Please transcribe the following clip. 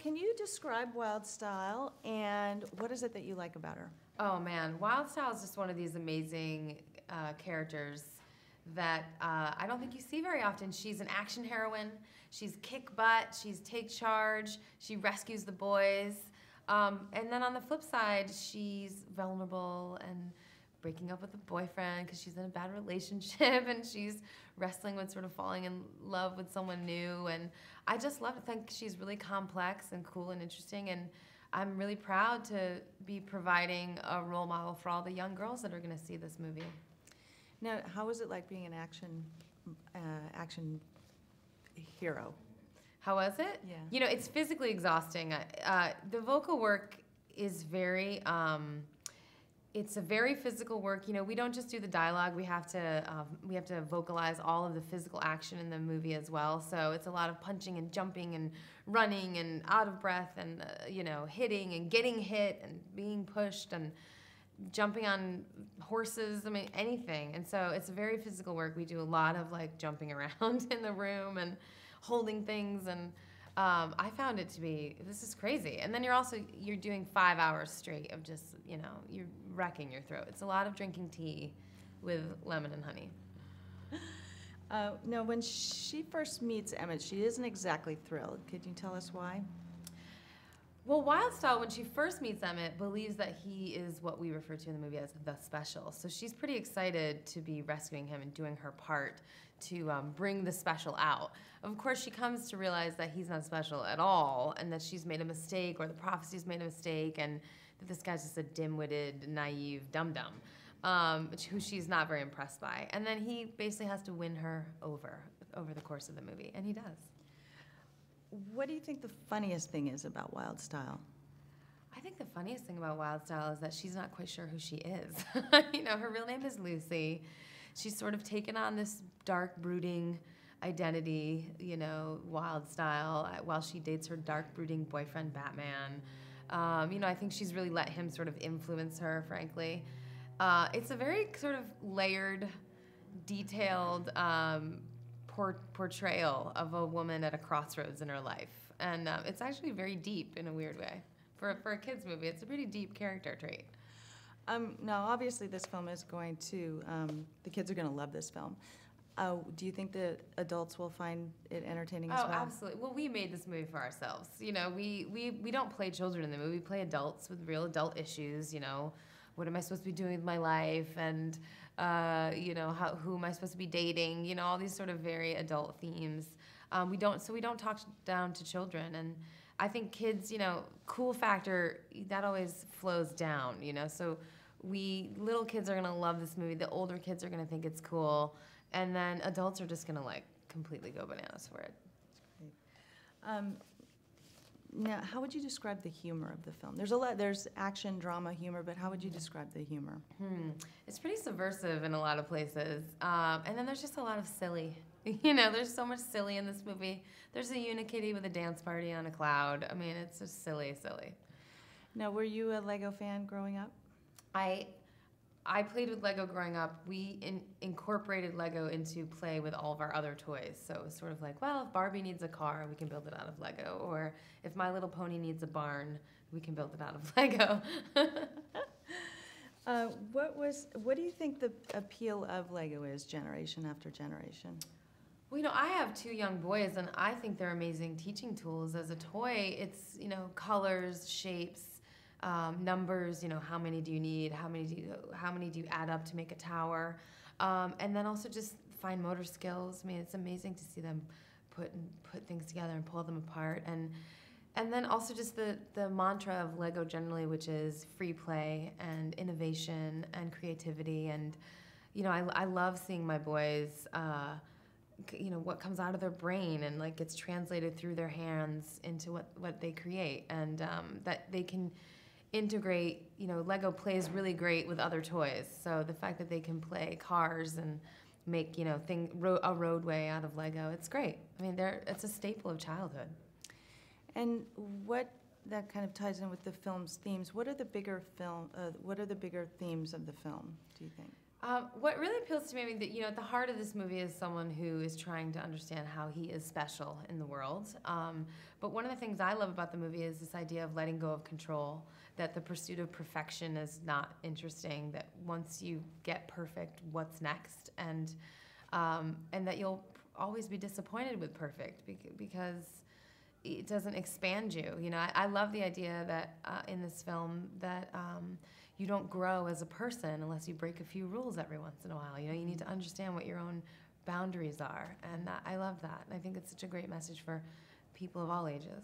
can you describe Wyldstyle and what is it that you like about her? Oh man, Wyldstyle is just one of these amazing characters that I don't think you see very often. She's an action heroine. She's kick butt. She's take charge. She rescues the boys. And then on the flip side, she's vulnerable and breaking up with a boyfriend because she's in a bad relationship, and she's wrestling with sort of falling in love with someone new. And I just love to think she's really complex and cool and interesting, and I'm really proud to be providing a role model for all the young girls that are going to see this movie. Now, how was it like being an action hero? How was it? Yeah. You know, it's physically exhausting. The vocal work is very, it's a very physical work. You know, we don't just do the dialogue. We have to vocalize all of the physical action in the movie as well. So it's a lot of punching and jumping and running and out of breath and, you know, hitting and getting hit and being pushed and jumping on horses, I mean, anything. And so it's very physical work. We do a lot of, like, jumping around in the room and holding things, and I found it to be, this is crazy. And then you're doing 5 hours straight of just, you know, you're wrecking your throat. It's a lot of drinking tea with lemon and honey. Now, when she first meets Emmet, she isn't exactly thrilled. Could you tell us why? Well, Wyldstyle, when she first meets Emmet, believes that he is what we refer to in the movie as the special. So she's pretty excited to be rescuing him and doing her part to bring the special out. Of course, she comes to realize that he's not special at all, and that she's made a mistake, or the prophecy's made a mistake, and that this guy's just a dim-witted, naive dum-dum, who she's not very impressed by. And then he basically has to win her over the course of the movie, and he does. What do you think the funniest thing is about Wyldstyle? I think the funniest thing about Wyldstyle is that she's not quite sure who she is. You know, her real name is Lucy. She's sort of taken on this dark, brooding identity, you know, Wyldstyle, while she dates her dark, brooding boyfriend, Batman. You know, I think she's really let him sort of influence her, frankly. It's a very sort of layered, detailed portrayal of a woman at a crossroads in her life. And it's actually very deep in a weird way. For a kid's movie, it's a pretty deep character trait. Now, obviously, this film is going to, the kids are going to love this film. Do you think that adults will find it entertaining as well? Oh, absolutely. Well, we made this movie for ourselves. You know, we don't play children in the movie. We play adults with real adult issues, you know. What am I supposed to be doing with my life? And, you know, who am I supposed to be dating? You know, all these sort of very adult themes. We don't talk down to children. And I think kids, you know, cool factor, that always flows down, you know. So little kids are going to love this movie. The older kids are going to think it's cool. And then adults are just going to, like, completely go bananas for it. That's great. Now, how would you describe the humor of the film? There's action, drama, humor, but how would you describe the humor? It's pretty subversive in a lot of places. And then there's just a lot of silly. You know, there's so much silly in this movie. There's a Unikitty with a dance party on a cloud. I mean, it's just silly, silly. Now, were you a Lego fan growing up? I played with Lego growing up. We incorporated Lego into play with all of our other toys. So it was sort of like, well, if Barbie needs a car, we can build it out of Lego. Or if My Little Pony needs a barn, we can build it out of Lego. What do you think the appeal of Lego is, generation after generation? Well, you know, I have 2 young boys, and I think they're amazing teaching tools. As a toy, it's, you know, colors, shapes, numbers, you know, how many do you need, how many do you add up to make a tower, and then also just fine motor skills. I mean, it's amazing to see them put things together and pull them apart, and then also just the mantra of Lego generally, which is free play and innovation and creativity. And you know, I love seeing my boys, you know, what comes out of their brain and, like, gets translated through their hands into what they create, and that they can integrate. You know, Lego plays really great with other toys, so the fact that they can play cars and make, you know, a roadway out of Lego, it's great. I mean, it's a staple of childhood. And that kind of ties in with the film's themes. What are the bigger themes of the film, do you think? What really appeals to me, I mean, that, at the heart of this movie is someone who is trying to understand how he is special in the world. But one of the things I love about the movie is this idea of letting go of control, that the pursuit of perfection is not interesting, that once you get perfect, what's next? And that you'll always be disappointed with perfect because it doesn't expand you. I love the idea that in this film that you don't grow as a person unless you break a few rules every once in a while. You need to understand what your own boundaries are, and I love that. And I think it's such a great message for people of all ages.